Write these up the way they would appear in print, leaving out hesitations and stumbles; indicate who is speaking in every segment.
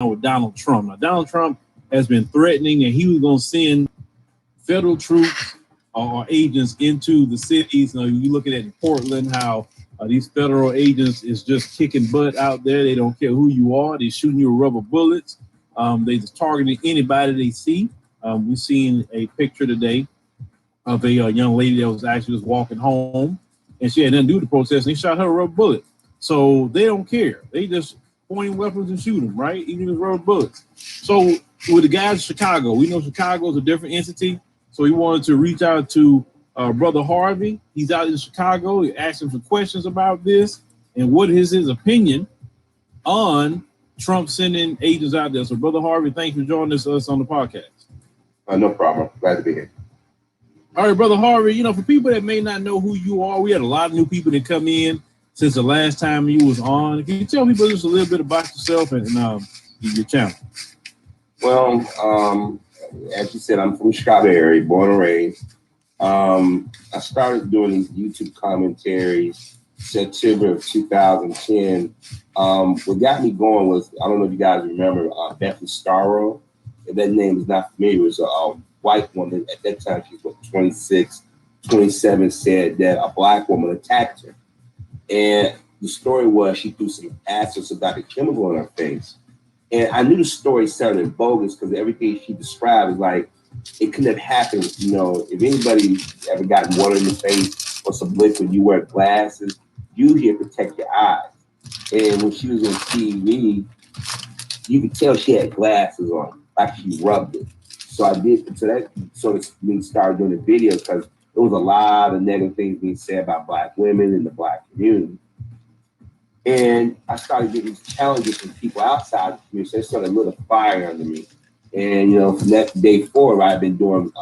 Speaker 1: with Donald Trump. Now, Donald Trump has been threatening that he was going to send federal troops or agents into the cities. You know, you look at it in Portland, how these federal agents is just kicking butt out there. They don't care who you are. They're shooting you with rubber bullets. They just targeting anybody they see. We've seen a picture today of a young lady that was actually just walking home, and she had nothing to do with the protest, and they shot her a rubber bullet. So they don't care. They just pointing weapons and shoot them, right? Even with rubber bullets. So with the guys in Chicago, we know Chicago is a different entity. So he wanted to reach out to Brother Harvey. He's out in Chicago. He asked him some questions about this and what is his opinion on Trump sending agents out there. So, Brother Harvey, thanks for joining us on the podcast.
Speaker 2: No problem. Glad to be here.
Speaker 1: All right, Brother Harvey, you know, for people that may not know who you are, we had a lot of new people that come in since the last time you was on. Can you tell people just a little bit about yourself and your channel?
Speaker 2: Well, as you said, I'm from Chicago area, born and raised. I started doing these YouTube commentaries September of 2010. What got me going was, I don't know if you guys remember, Bethany Starro. If that name is not familiar, it was a white woman. At that time, she was 26, 27, said that a black woman attacked her. And the story was she threw some acid about the chemical in her face. And I knew the story sounded bogus because everything she described is like, it couldn't have happened. You know, if anybody ever got water in the face or some liquid, you wear glasses, usually protect your eyes. And when she was on TV, you could tell she had glasses on, like she rubbed it. So I did, so that sort of me started doing the video because there was a lot of negative things being said about black women in the black community. And I started getting these challenges from people outside the community, so it sort of lit a fire under me. And, you know, from that day forward, I've been doing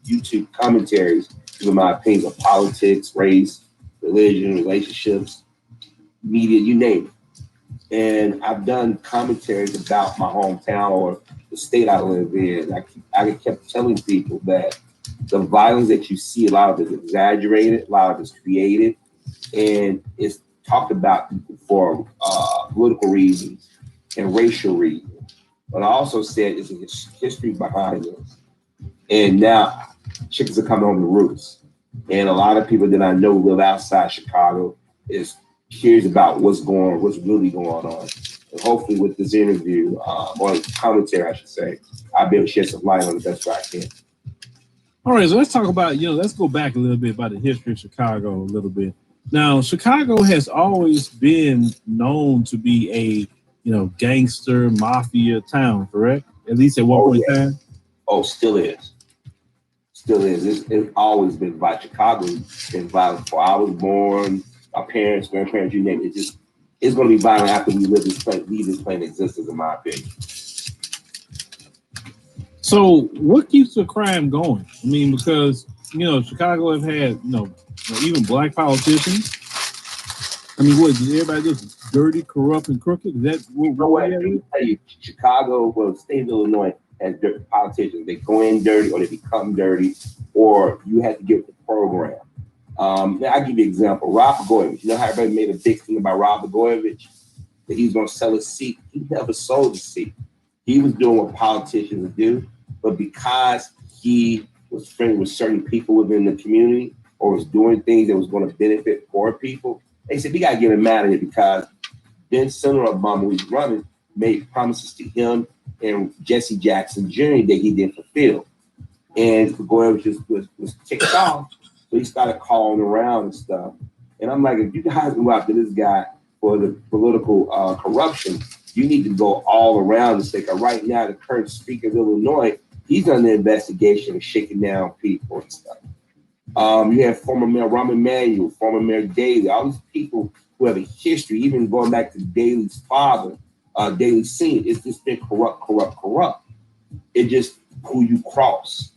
Speaker 2: YouTube commentaries, giving my opinions on politics, race, religion, relationships, media, you name it. And I've done commentaries about my hometown or the state I live in. I kept telling people that the violence that you see, a lot of it is exaggerated, a lot of it is created, and it's talked about for political reasons and racial reasons. But I also said there's a history behind this. And now chickens are coming home to roost. And a lot of people that I know live outside Chicago is curious about what's really going on. And hopefully with this interview, or commentary, I should say, I'll be able to shed some light on the best way I can.
Speaker 1: All right, so let's talk about, let's go back a little bit about the history of Chicago a little bit. Now, Chicago has always been known to be a, gangster mafia town, correct? At least at one point in time.
Speaker 2: Oh, still is. Still is. It's always been violent. Chicago's been violent before I was born. Our parents, grandparents, you name it. It's going to be violent after we leave this plane existence, in my opinion.
Speaker 1: So, what keeps the crime going? I mean, because Chicago have had even black politicians. I mean, what, is everybody just dirty, corrupt, and crooked? Is that what
Speaker 2: Chicago, the state of Illinois has dirty politicians. They go in dirty or they become dirty, or you have to get the program. I'll give you an example. Rob Blagojevich. You know how everybody made a big thing about Rob Blagojevich? That he's going to sell a seat. He never sold a seat. He was doing what politicians do, but because he was friendly with certain people within the community or was doing things that was going to benefit poor people, they said, we got to get him out of here because then Senator Obama, who was running, made promises to him and Jesse Jackson Jr. that he didn't fulfill. And Blagojevich was ticked off, so he started calling around and stuff. And I'm like, if you guys go after this guy for the political corruption, you need to go all around and say, right now, the current Speaker of Illinois, he's under investigation and shaking down people and stuff. You have former Mayor Rahm Emanuel, former Mayor Daley, all these people who have a history, even going back to Daley's father, Daley Sr. It's just been corrupt. It's just who you cross.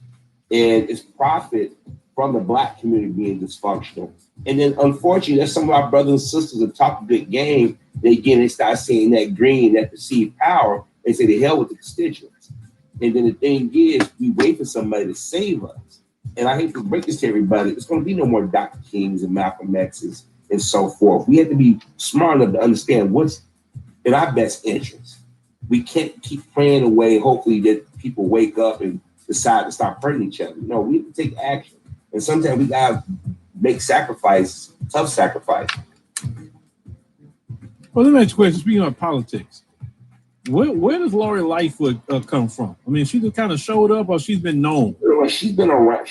Speaker 2: And it's profit from the black community being dysfunctional. And then, unfortunately, there's some of our brothers and sisters that talk a good game. They start seeing that green, that perceived power. They say, the hell with the constituents. And then the thing is, we wait for somebody to save us. And I hate to break this to everybody. There's going to be no more Dr. Kings and Malcolm X's and so forth. We have to be smart enough to understand what's in our best interest. we can't keep praying away, hopefully that people wake up and decide to stop hurting each other. No, we have to take action. And sometimes we gotta make sacrifices, tough sacrifice.
Speaker 1: Well, let me ask you a question. Speaking of politics, where does Lori Lightfoot come from? I mean, she just kind of showed up, or she's been known?
Speaker 2: She's been around.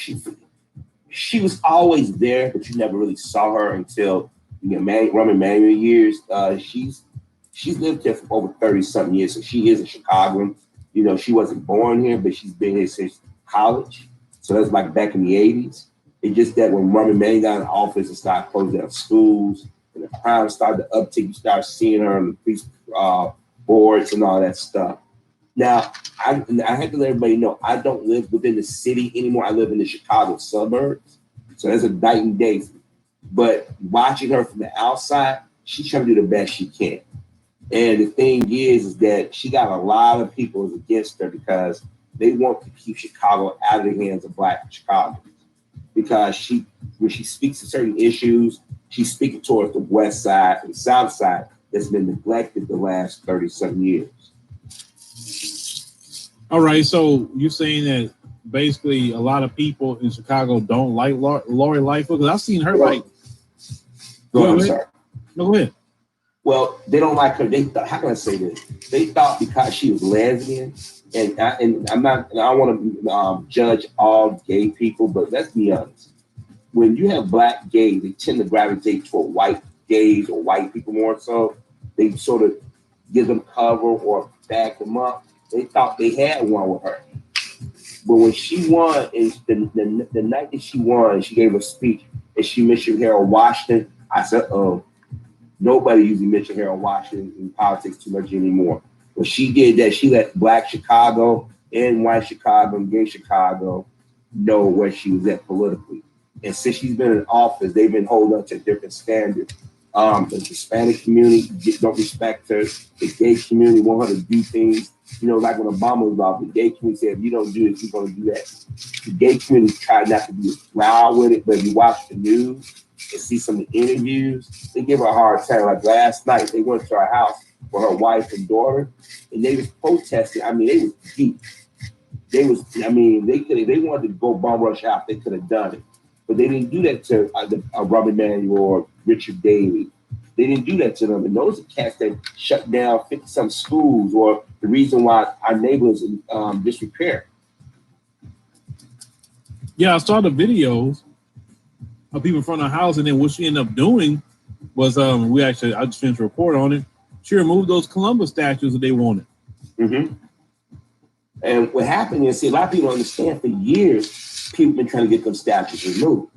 Speaker 2: She was always there, but you never really saw her until Rahm Emanuel years. She's lived here for over 30-something years, so she is a Chicagoan. You know, she wasn't born here, but she's been here since college. So that's like back in the 80s. It's just that when Rahm Emanuel got in office and started closing down schools and the crime started to uptick, you start seeing her on the police boards and all that stuff. Now, I have to let everybody know, I don't live within the city anymore. I live in the Chicago suburbs. So that's a night and day. But watching her from the outside, she's trying to do the best she can. And the thing is that she got a lot of people against her because they want to keep Chicago out of the hands of Black Chicagoans. Because when she speaks to certain issues, she's speaking towards the west side and south side that's been neglected the last 30-some years.
Speaker 1: All right, so you're saying that basically a lot of people in Chicago don't like Lori Lightfoot? Because I've seen her like.
Speaker 2: Go ahead.
Speaker 1: No, go ahead.
Speaker 2: Well, they don't like her. They thought, how can I say this? They thought because she was lesbian, and I don't want to judge all gay people, but let's be honest. When you have Black gays, they tend to gravitate toward white gays or white people more so. They sort of give them cover or back them up. They thought they had one with her. But when she won, the night that she won, she gave a speech and she mentioned Harold Washington. I said, nobody usually mentions Harold Washington in politics too much anymore. When she did that, she let Black Chicago and white Chicago and gay Chicago know where she was at politically. And since she's been in office, they've been holding up to different standards. The Hispanic community don't respect her. The gay community want her to do things. You know, like when Obama was off, the gay community said, if you don't do this, you're going to do that. The gay community tried not to be loud with it, but if you watch the news and see some of the interviews, they give her a hard time. Like last night, they went to her house with her wife and daughter, and they was protesting. I mean, they was deep. They wanted to go bomb rush out. They could have done it. But they didn't do that to Rahm Emanuel or Richard Daley. They didn't do that to them. And those are cats that shut down 50-some schools, or the reason why our neighborhoods in disrepair.
Speaker 1: Yeah, I saw the videos of people in front of the house, and then what she ended up doing was I just finished a report on it. She removed those Columbus statues that they wanted. Mm-hmm.
Speaker 2: And what happened is, see, a lot of people don't understand, for years, people have been trying to get them statues removed.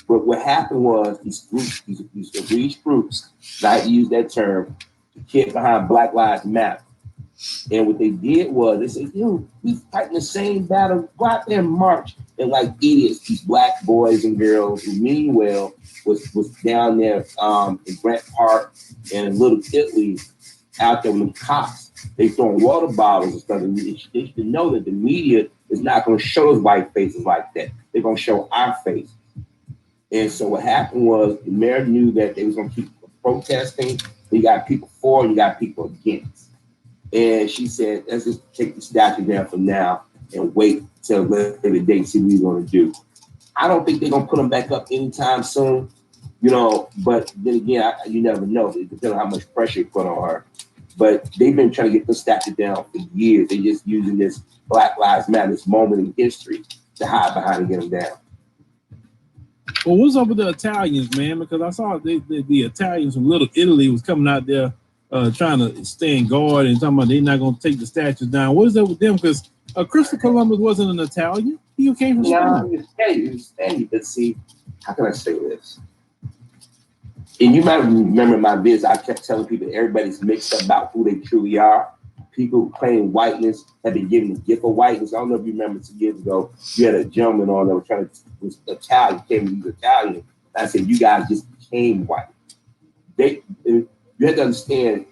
Speaker 2: But what happened was these groups, these elite groups, I use that term, the kid behind Black Lives Matter. And what they did was they said, we fighting the same battle, go out there and march. And like idiots, these Black boys and girls who mean well was down there in Grant Park and in Little Italy out there with the cops. They throwing water bottles and stuff. And they should know that the media is not going to show those white faces like that. They're going to show our face. And so what happened was the mayor knew that they was going to keep protesting. You got people for and you got people against. And she said, let's just take the statue down for now and wait till later date and see what we're going to do. I don't think they're going to put them back up anytime soon, but then again, you never know. It depends on how much pressure you put on her. But they've been trying to get the statue down for years. They're just using this Black Lives Matter, this moment in history, to hide behind and get them down.
Speaker 1: Well, what's up with the Italians, man? Because I saw the Italians from Little Italy was coming out there trying to stand guard and talking about they're not going to take the statues down. What is that with them? Because Christopher Columbus wasn't an Italian. He came from Spain.
Speaker 2: No, he was Spanish. But see, how can I say this? And you might remember my visit, I kept telling people everybody's mixed up about who they truly are. People who claim whiteness have been given the gift of whiteness. I don't know if you remember 2 years ago, you had a gentleman on that was Italian, came and he was Italian. I said, you guys just became white. You have to understand,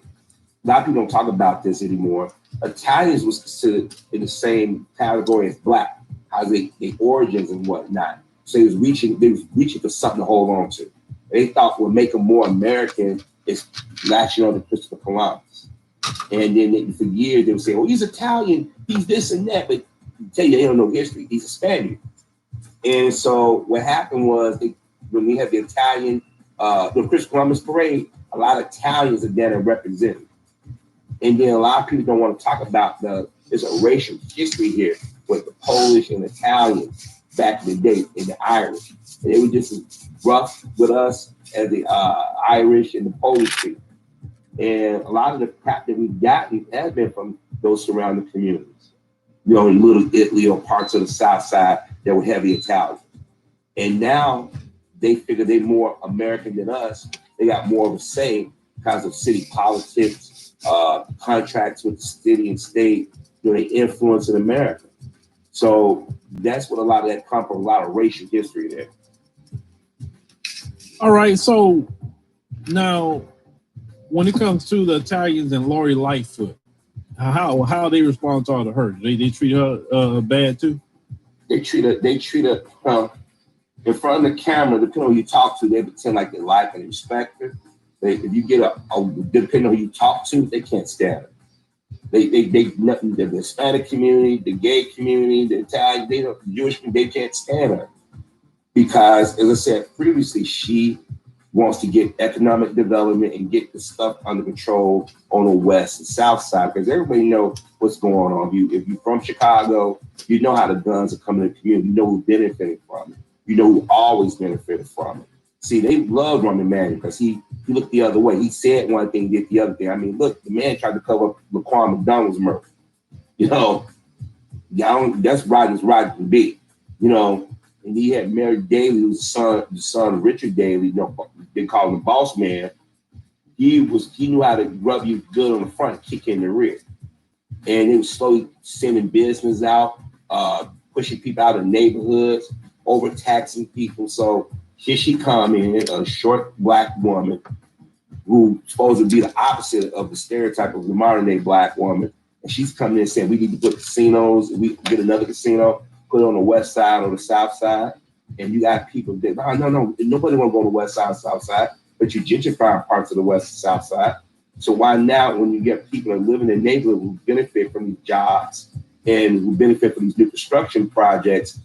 Speaker 2: a lot of people don't talk about this anymore. Italians was considered in the same category as Black, how their origins and whatnot. So they was reaching for something to hold on to. They thought would make them more American is latching on to Christopher Columbus. And then for years they would say, "Oh, he's Italian, he's this and that," but I tell you, they don't know history. He's a Spaniard. And so what happened was when we had the Italian, the Christopher Columbus parade, a lot of Italians are there represented. And then a lot of people don't want to talk about there's a racial history here with the Polish and Italians back in the day, and the Irish. And they were just as rough with us as the Irish and the Polish people. And a lot of the crap that we've gotten has been from those surrounding communities. You know, in Little Italy or parts of the South Side that were heavy Italian. And now they figure they're more American than us. They got more of a say because of city politics, contracts with the city and state, you know, they influence in America. So that's what a lot of that comes from, a lot of racial history there.
Speaker 1: All right, so now when it comes to the Italians and Lori Lightfoot, how they respond to all the hurt? They treat her bad too?
Speaker 2: They treat her in front of the camera, depending on who you talk to, they pretend like they like and respect her. If you get depending on who you talk to, they can't stand her. The Hispanic community, the gay community, the Italian, the Jewish community, they can't stand her. Because, as I said previously, she wants to get economic development and get the stuff under control on the west and south side, because everybody knows what's going on. If you're from Chicago, you know how the guns are coming to the community. You know who benefited from it. You know who always benefited from it. See, they love Rahm Emanuel because he looked the other way. He said one thing, did the other thing. I mean, look, the man tried to cover up Laquan McDonald's murder. You know, that's right as right can be. You know, and he had Mary Daley, who's the son of Richard Daley. You know, they call him the boss man. He knew how to rub you good on the front, kick in the rear, and he was slowly sending business out, pushing people out of neighborhoods, overtaxing people. So here she come in, a short black woman who's supposed to be the opposite of the stereotype of the modern day black woman. And she's coming in saying, we need to put casinos, we get another casino, put it on the west side or the south side. And you got people that, no, nobody want to go to the west side or south side, but you gentrify parts of the west and south side. So why now, when you get people that live in the neighborhood who benefit from these jobs and who benefit from these new construction projects,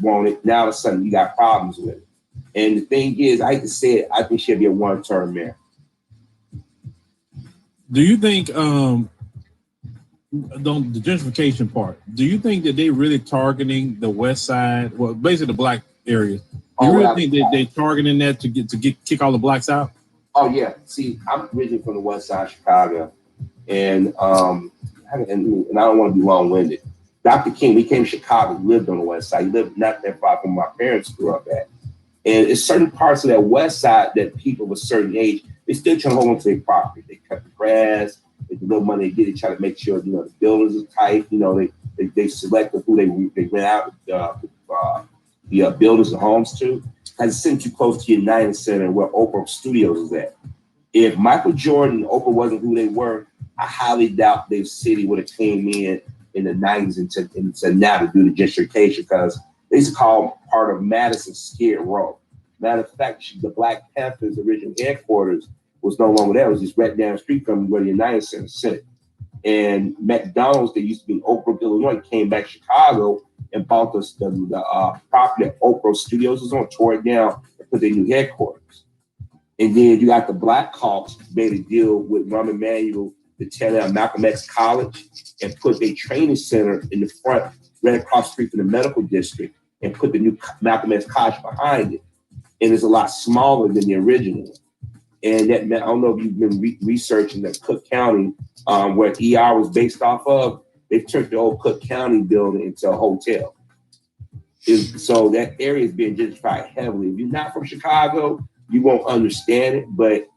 Speaker 2: want it, now all of a sudden you got problems with it. And the thing is, I hate to say it, I think she'll be a one-term mayor.
Speaker 1: Do you think the gentrification part? Do you think that they really targeting the west side, well, basically the black areas? Do you really think that they targeting that to kick all the blacks out?
Speaker 2: Oh yeah. See, I'm originally from the west side of Chicago, and I don't want to be long-winded. Dr. King, he came to Chicago, lived on the west side. He lived not that far from where my parents grew up at. And it's certain parts of that west side that people of a certain age, they still trying to hold on to their property. They cut the grass, with the little money they get, they try to make sure, you know, the buildings are tight. You know, they select who they rent out the buildings and homes to. Because it's sitting too close to United Center where Oprah Studios is at. If Michael Jordan and Oprah wasn't who they were, I highly doubt their city would have came in the 90s and now to do the gentrification, because they used to call part of Madison Skid Row. Matter of fact, the Black Panthers' original headquarters was no longer there. It was just right down the street from where the United Center sit. And McDonald's, that used to be in Oak Brook, Illinois, came back to Chicago and bought the property that Oprah Studios was on, tore it down, and put their new headquarters. And then you got the Blackhawks made a deal with Rahm Emanuel to tear down Malcolm X College and put a training center in the front, right across the street from the medical district, and put the new Malcolm X College behind it. And it's a lot smaller than the original. And that, I don't know if you've been researching that Cook County, where ER was based off of, they've turned the old Cook County building into a hotel. So that area is being gentrified heavily. If you're not from Chicago, you won't understand it. But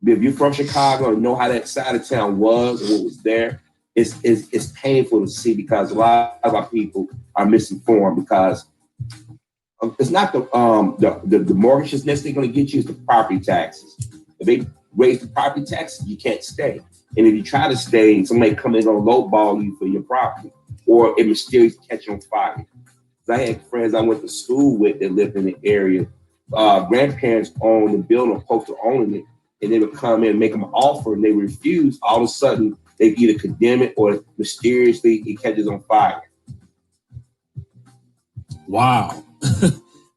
Speaker 2: if you're from Chicago and know how that side of town was and what was there, it's painful to see, because a lot of our people are misinformed, because it's not the mortgages necessarily going to get you, is the property taxes. If they raise the property taxes, you can't stay. And if you try to stay, somebody come in and lowball you for your property, or it mysteriously catch on fire. I had friends I went to school with that lived in the area. Grandparents owned the building, or folks were owning it, and they would come in and make them an offer, and they refused. All of a sudden, they either condemn it or mysteriously it catches on fire.
Speaker 1: Wow.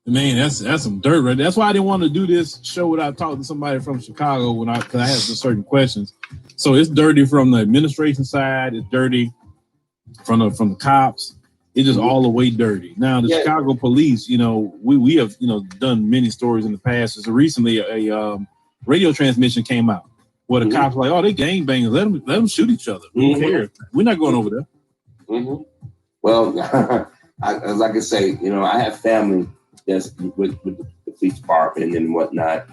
Speaker 1: Man, that's some dirt right there. That's why I didn't want to do this show without talking to somebody from Chicago because I had some certain questions. So it's dirty from the administration side. It's dirty from the cops. It's just all the way dirty. Now the Chicago police, we have done many stories in the past. So recently a radio transmission came out where the cops were like, oh, they gangbangers. Let them shoot each other. Who cares? We're not going over there.
Speaker 2: Well, like I say, I have family that's with the police department and whatnot,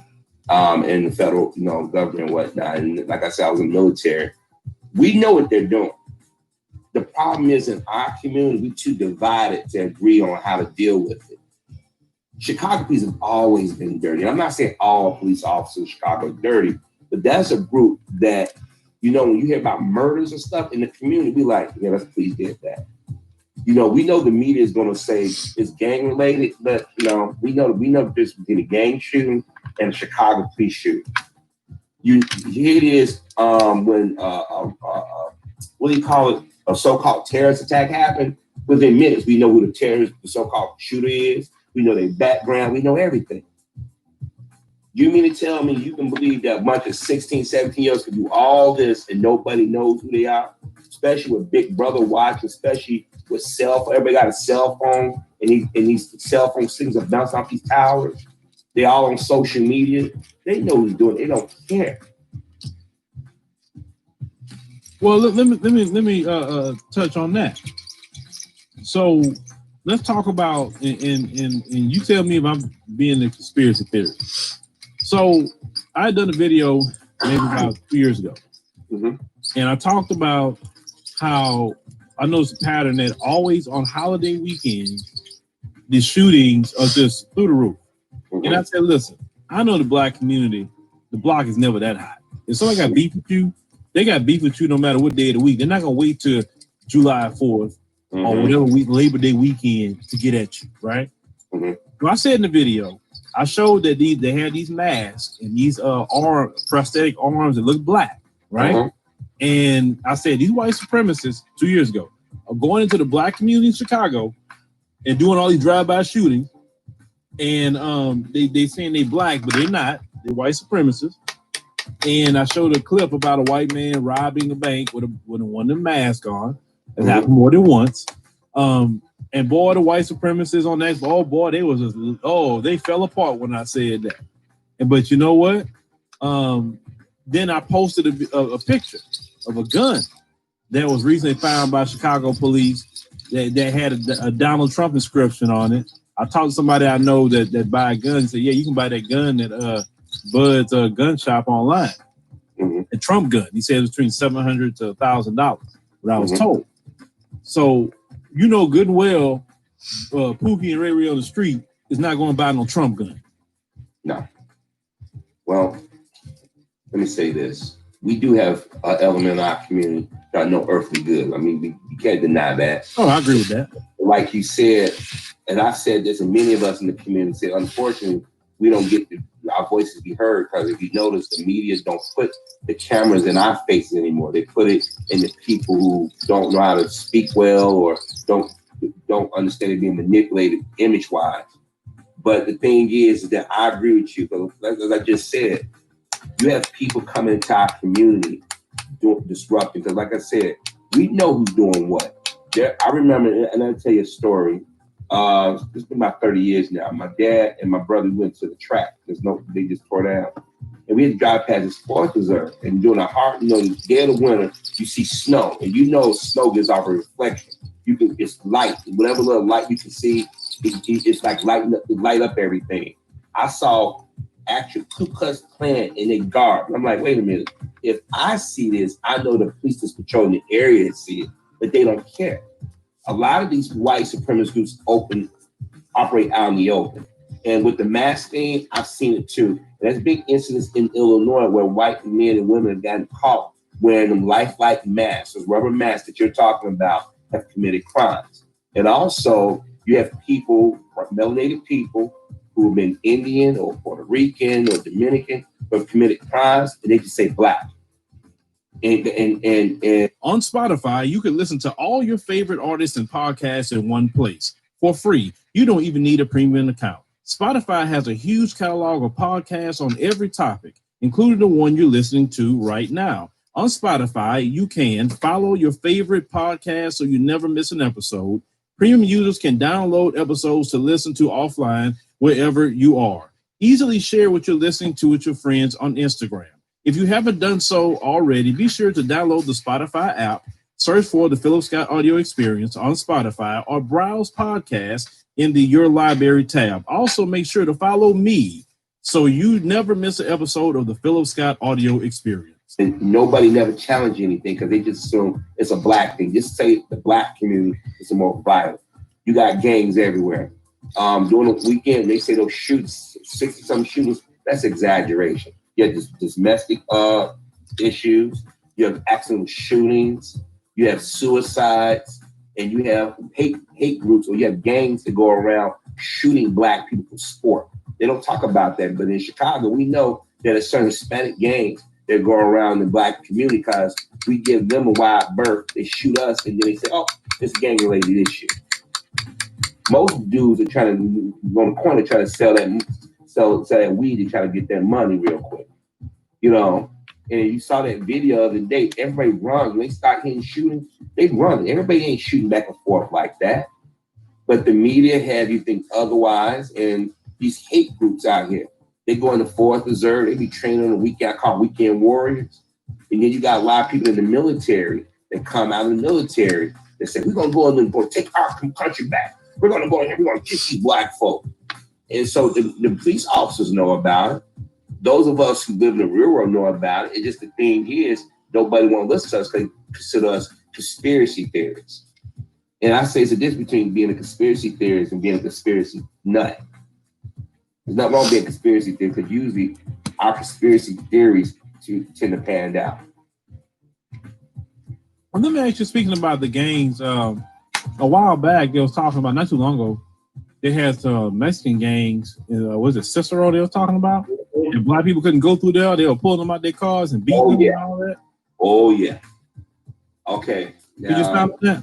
Speaker 2: and the federal, government and whatnot. And like I said, I was in the military. We know what they're doing. The problem is in our community, we're too divided to agree on how to deal with it. Chicago police have always been dirty. And I'm not saying all police officers in Chicago are dirty, but that's a group that, when you hear about murders and stuff in the community, we like, yeah, let's please get that. We know the media is going to say it's gang related, but we know the difference between a gang shooting and a Chicago police shooting. Here it is when what do you call it? A so-called terrorist attack happened. Within minutes, we know who the so-called shooter is. We know their background. We know everything. You mean to tell me you can believe that a bunch of 16, 17-year-olds can do all this and nobody knows who they are? Especially with Big Brother watching, especially with cell phone. Everybody got a cell phone, and these cell phone signals are bouncing off these towers. They all on social media. They know who's doing it. They don't care.
Speaker 1: Well, let me touch on that. So let's talk about and you tell me if I'm being a conspiracy theorist. So I had done a video maybe about 2 years ago, and I talked about how I noticed a pattern that always on holiday weekends, the shootings are just through the roof. And I said, listen, I know the black community, the block is never that hot. If somebody got beef with you, they got beef with you no matter what day of the week. They're not going to wait till July 4th or whatever week, Labor Day weekend to get at you, right? Well, I said in the video, I showed that they had these masks and these prosthetic arms that look black, right? And I said, these white supremacists 2 years ago are going into the black community in Chicago and doing all these drive-by shootings. And they saying they black, but they're not. They're white supremacists. And I showed a clip about a white man robbing a bank with one of the masks on. It happened more than once. And boy, the white supremacists on that, oh boy, they fell apart when I said that. But you know what? Then I posted a picture of a gun that was recently found by Chicago police that had a Donald Trump inscription on it. I talked to somebody I know that buy a gun and said, yeah, you can buy that gun at Bud's gun shop online. A Trump gun. He said it was between $700 to $1,000, what I was told. So good and well, Pookie and Ray Ray on the street is not going to buy no Trump gun.
Speaker 2: No. Well, let me say this. We do have an element in our community that no earthly good. I mean, you can't deny that.
Speaker 1: Oh, I agree with that.
Speaker 2: Like you said, and I've said this, and many of us in the community say, unfortunately, we don't get our voices be heard because if you notice, the media don't put the cameras in our faces anymore. They put it in the people who don't know how to speak well or don't understand it being manipulated image-wise. But the thing is that I agree with you. Because as I just said, you have people coming into our community disrupting. Because like I said, we know who's doing what. I remember, and I'll tell you a story. It's been about 30 years now. My dad and my brother went to the track. They just tore down. And we had to drive past the sports reserve. And during the dead of winter, you see snow. And snow gives off a reflection. It's light. Whatever little light you can see, it's like light up everything. I saw actual Ku Klux Klan in a garb. I'm like, wait a minute. If I see this, I know the police that's patrolling the area to see it, but they don't care. A lot of these white supremacist groups operate out in the open. And with the mask thing, I've seen it too. And there's big incidents in Illinois where white men and women have gotten caught wearing them lifelike masks, those rubber masks that you're talking about, have committed crimes. And also, you have people, melanated people, who have been Indian or Puerto Rican or Dominican, who have committed crimes, and they just say black. And
Speaker 1: on Spotify, you can listen to all your favorite artists and podcasts in one place for free. You don't even need a premium account. Spotify has a huge catalog of podcasts on every topic, including the one you're listening to right now. On Spotify, you can follow your favorite podcast so you never miss an episode. Premium users can download episodes to listen to offline wherever you are. Easily share what you're listening to with your friends on Instagram. If you haven't done so already, be sure to download the Spotify app, search for the Philip Scott Audio Experience on Spotify, or browse podcasts in the Your Library tab. Also, make sure to follow me so you never miss an episode of the Philip Scott Audio Experience.
Speaker 2: And nobody never challenge anything because they just assume it's a black thing. Just say the black community is the more violent. You got gangs everywhere. During the weekend, they say those shoots, 60-some shooters, that's exaggeration. You have domestic issues, you have accidental shootings, you have suicides, and you have hate groups, or you have gangs that go around shooting black people for sport. They don't talk about that, but in Chicago, we know that there's certain Hispanic gangs that go around the black community because we give them a wide berth. They shoot us, and then they say, "Oh, it's a gang-related issue." Most dudes are trying to go on the corner, try to sell that weed to try to get that money real quick, you know. And you saw that video the other day. Everybody run. When they start hitting shooting, they run. Everybody ain't shooting back and forth like that. But the media have you think otherwise. And these hate groups out here, they go in the fourth reserve. They be training on the weekend. I call weekend warriors. And then you got a lot of people in the military that come out of the military that say, "We're gonna go in and take our country back. We're gonna go in here. We're gonna kick these black folk." And so the police officers know about it. Those of us who live in the real world know about it. It's just the thing is, nobody want to listen to us because they consider us conspiracy theorists. And I say it's a difference between being a conspiracy theorist and being a conspiracy nut. There's nothing wrong with being a conspiracy theorist because usually our conspiracy theories tend to pan out.
Speaker 1: Well, let me ask you, speaking about the gangs, a while back, they was talking about, not too long ago, they had some Mexican gangs, was it Cicero they was talking about? And black people couldn't go through there. They were pulling them out their cars and beating them and all that.
Speaker 2: Oh, yeah. Okay.
Speaker 1: Did you stop that?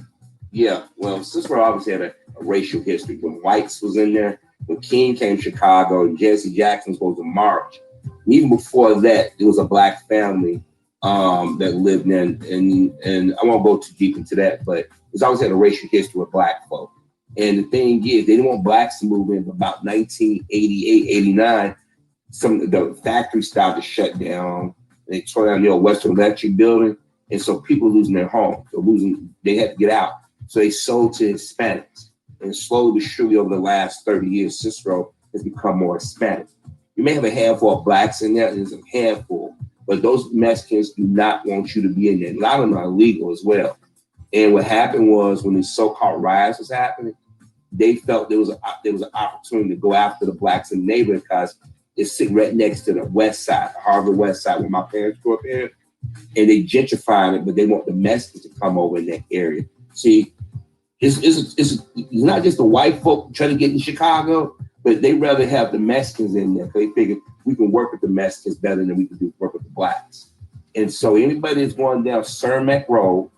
Speaker 2: Yeah. Well, Cicero obviously had a racial history. When Whites was in there, when King came to Chicago, and Jesse Jackson was supposed to march. And even before that, there was a black family that lived there. And I won't go too deep into that, but it's always had a racial history with black folk. And the thing is, they didn't want blacks to move in. But about 1988, 89, some of the factories started to shut down. They tore down the old Western Electric building. And so people losing their homes. They had to get out. So they sold to Hispanics. And slowly but surely over the last 30 years, Cicero has become more Hispanic. You may have a handful of blacks in there, there's a handful, but those Mexicans do not want you to be in there. A lot of them are illegal as well. And what happened was when the so-called riots was happening, they felt there was an opportunity to go after the blacks in the neighborhood because it's sitting right next to the west side, the Harvey west side, where my parents grew up in. And they gentrifying it, but they want the Mexicans to come over in that area. See, it's not just the white folk trying to get in Chicago, but they rather have the Mexicans in there because they figure we can work with the Mexicans better than we can work with the blacks. And so anybody that's going down Cermak Road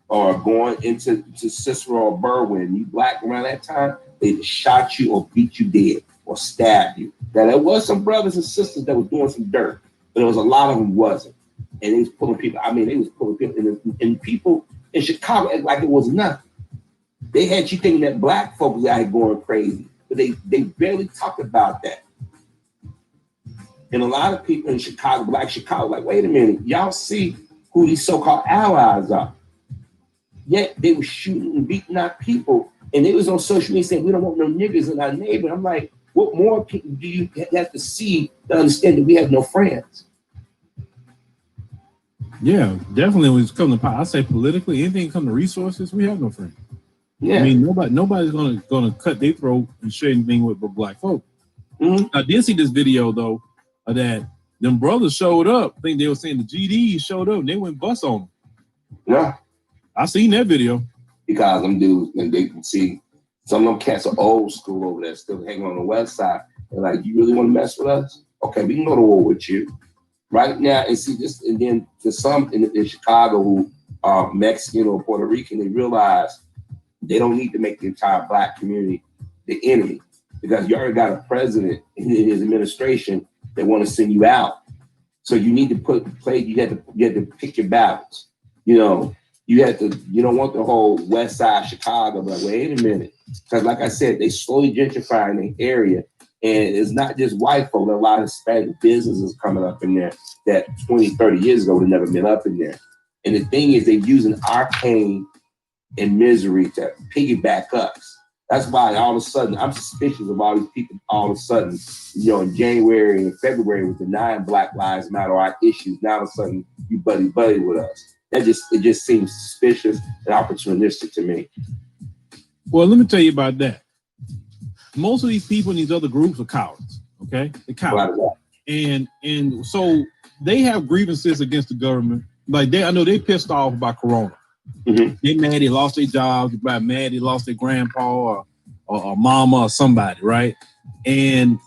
Speaker 2: or going into Cicero or Berwyn, you black around that time, they shot you or beat you dead or stabbed you. Now, there was some brothers and sisters that were doing some dirt, but there was a lot of them wasn't. And they was pulling people. I mean, they was pulling people, and people in Chicago act like it was nothing. They had you thinking that black folks was out here going crazy, but they barely talked about that. And a lot of people in Chicago, black Chicago, like, wait a minute, y'all see who these so-called allies are. Yet they were shooting and beating our people, and they was on social media saying we don't want no niggers in our neighborhood. I'm like, what more people do you have to see to understand that we have no friends?
Speaker 1: Yeah, definitely. When it comes to I say politically, anything come to resources, we have no friends. Yeah, I mean nobody's gonna cut their throat and share anything with black folk. Mm-hmm. I did see this video though that them brothers showed up. I think they were saying the GDs showed up and they went bust on them.
Speaker 2: Yeah,
Speaker 1: I seen that video
Speaker 2: because them dudes and they can see some of them cats are old school over there, still hanging on the west side. They're like, you really want to mess with us? Okay, we can go to war with you. right now, and see this, and then to some in Chicago who are Mexican or Puerto Rican, they realize they don't need to make the entire black community the enemy, because you already got a president in his administration that want to send you out. So you need to you had to pick your battles. You know, you don't want the whole West Side Chicago, but wait a minute. Because like I said, they slowly gentrifying the area. And it's not just white folk, there are a lot of Hispanic businesses coming up in there that 20, 30 years ago would have never been up in there. And the thing is, they're using our pain and misery to piggyback us. That's why all of a sudden I'm suspicious of all these people. All of a sudden, in January and February with denying Black Lives Matter, our issues. Now all of a sudden you buddy with us. It just seems suspicious and opportunistic to me.
Speaker 1: Well, let me tell you about that. Most of these people in these other groups are cowards. Okay, they're cowards, and so they have grievances against the government. Like I know they pissed off about Corona. Mm-hmm. They mad they lost their jobs. They're mad they lost their grandpa or mama or somebody, right? And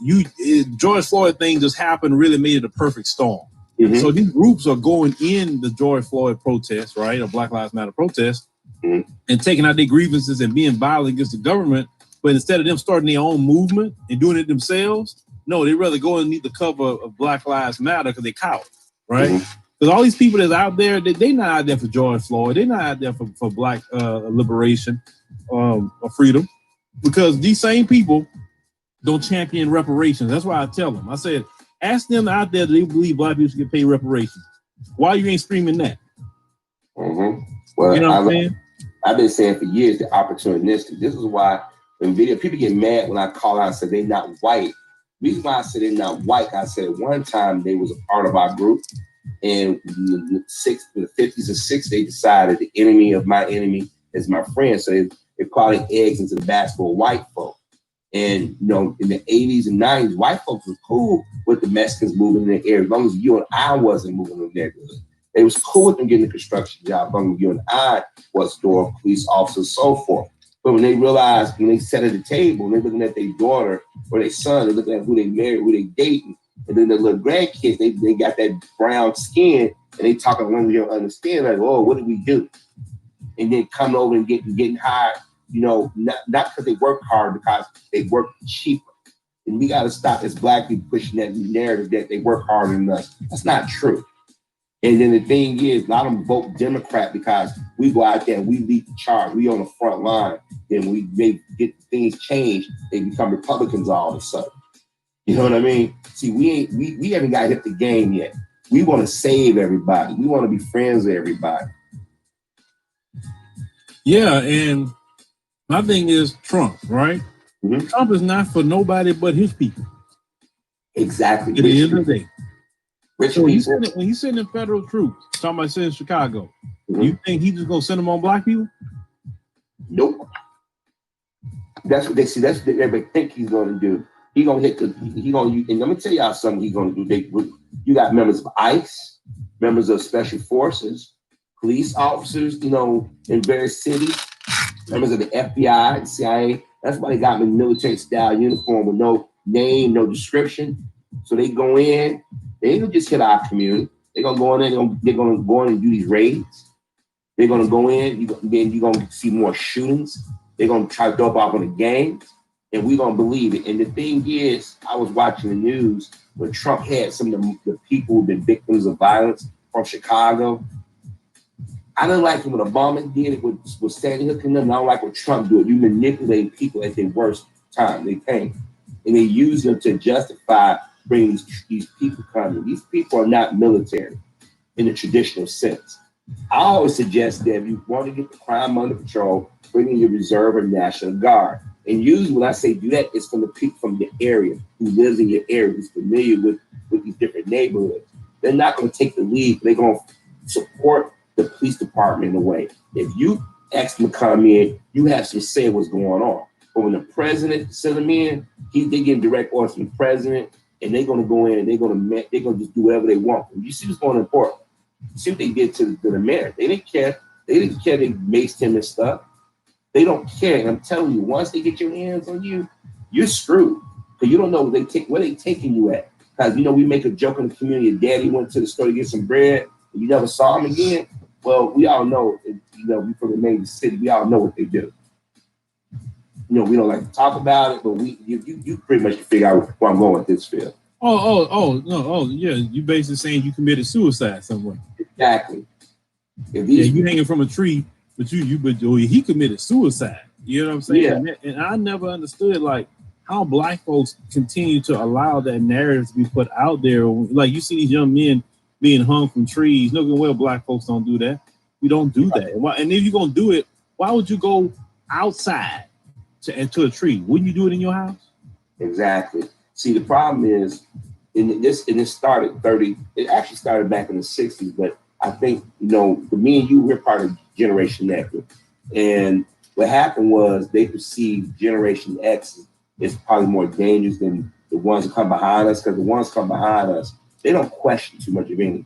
Speaker 1: George Floyd thing just happened, really made it a perfect storm. Mm-hmm. So these groups are going in the George Floyd protest, right, or Black Lives Matter protest, mm-hmm. and taking out their grievances and being violent against the government. But instead of them starting their own movement and doing it themselves, no, they rather go underneath the cover of Black Lives Matter because they cowards, right? Mm-hmm. Because all these people that's out there, they're not out there for George Floyd. They're not out there for black liberation or freedom. Because these same people don't champion reparations. That's why I tell them. I said, ask them out there that they believe black people should get paid reparations. Why you ain't screaming that?
Speaker 2: Mm-hmm. Well,
Speaker 1: you know what I'm saying?
Speaker 2: I've been saying for years, they're opportunistic. This is why when people get mad when I call out and say they're not white. The reason why I said they're not white, I said one time they was a part of our group. And in the 50s and 60s, they decided the enemy of my enemy is my friend. So they're calling eggs into the basket of white folk. And, in the 80s and 90s, white folks was cool with the Mexicans moving in their area, as long as you and I wasn't moving in their neighborhood. They was cool with them getting a construction job, as long as you and I was door police officers, so forth. But when they realized, when they sat at the table, and they're looking at their daughter or their son, they're looking at who they married, who they dating, and then the little grandkids, they got that brown skin, and they talking language you don't understand. Like, oh, what did we do? And then coming over and getting hired, not because they work hard, because they work cheaper. And we got to stop as black people pushing that narrative that they work harder than us. That's not true. And then the thing is, a lot of them vote Democrat because we go out there and we lead the charge. We on the front line. Then we get things changed. They become Republicans all of a sudden. You know what I mean? See, we haven't got hit the game yet. We want to save everybody. We want to be friends with everybody.
Speaker 1: Yeah, and my thing is Trump, right? Mm-hmm. Trump is not for nobody but his people.
Speaker 2: Exactly.
Speaker 1: At the end of the day.
Speaker 2: So
Speaker 1: when he's sending federal troops, talking about sending Chicago, mm-hmm. You think he's just gonna send them on black people?
Speaker 2: Nope. That's what they see. That's what everybody think he's gonna do. He gonna hit and let me tell y'all something he's gonna do. You got members of ICE, members of special forces, police officers, in various cities, members of the FBI and CIA. That's why they got them in military style uniform with no name, no description. So they go in, they ain't gonna just hit our community. They're gonna go in there, they're gonna go in and do these raids. They're gonna go in, then you're gonna see more shootings. They're gonna try to dope off on the gangs. And we're going to believe it. And the thing is, I was watching the news when Trump had some of the people who've been victims of violence from Chicago. I didn't like it when Obama did it with Sandy Hook and them. I don't like what Trump did. You manipulate people at their worst time. They came. And they use them to justify bringing these people coming. These people are not military in the traditional sense. I always suggest that if you want to get the crime under control, bring in your reserve or National Guard. And usually when I say do that, it's from the people from the area who lives in your area, who's familiar with these different neighborhoods. They're not going to take the lead. They're going to support the police department in a way. If you ask them to come in, you have some say what's going on. But when the president sends them in, they get direct orders from the president, and they're going to go in and they're going to just do whatever they want. And you see what's going on in Portland. You see what they did to the mayor. They didn't care. They maced him and stuff. They don't care. And I'm telling you, once they get your hands on you, you're screwed. Because you don't know where they taking you at. Because, you know, we make a joke in the community. Daddy went to the store to get some bread, and you never saw him again. Well, we all know, you know, we from the major city. We all know what they do. You know, we don't like to talk about it, but you pretty much figure out where I'm going with this, Phil.
Speaker 1: Yeah. You basically saying you committed suicide somewhere.
Speaker 2: Exactly.
Speaker 1: You hanging from a tree, but he committed suicide. You know what I'm saying?
Speaker 2: Yeah.
Speaker 1: And I never understood like how black folks continue to allow that narrative to be put out there. Like you see these young men being hung from trees. No, well, black folks don't do that. We don't do that. And if you're gonna do it, why would you go outside to a tree? Wouldn't you do it in your house?
Speaker 2: Exactly. See, the problem is, it started it actually started back in the 60s, but I think, you know, me and you, we're part of Generation X. And what happened was they perceived Generation X is probably more dangerous than the ones that come behind us, because the ones that come behind us, they don't question too much of anything.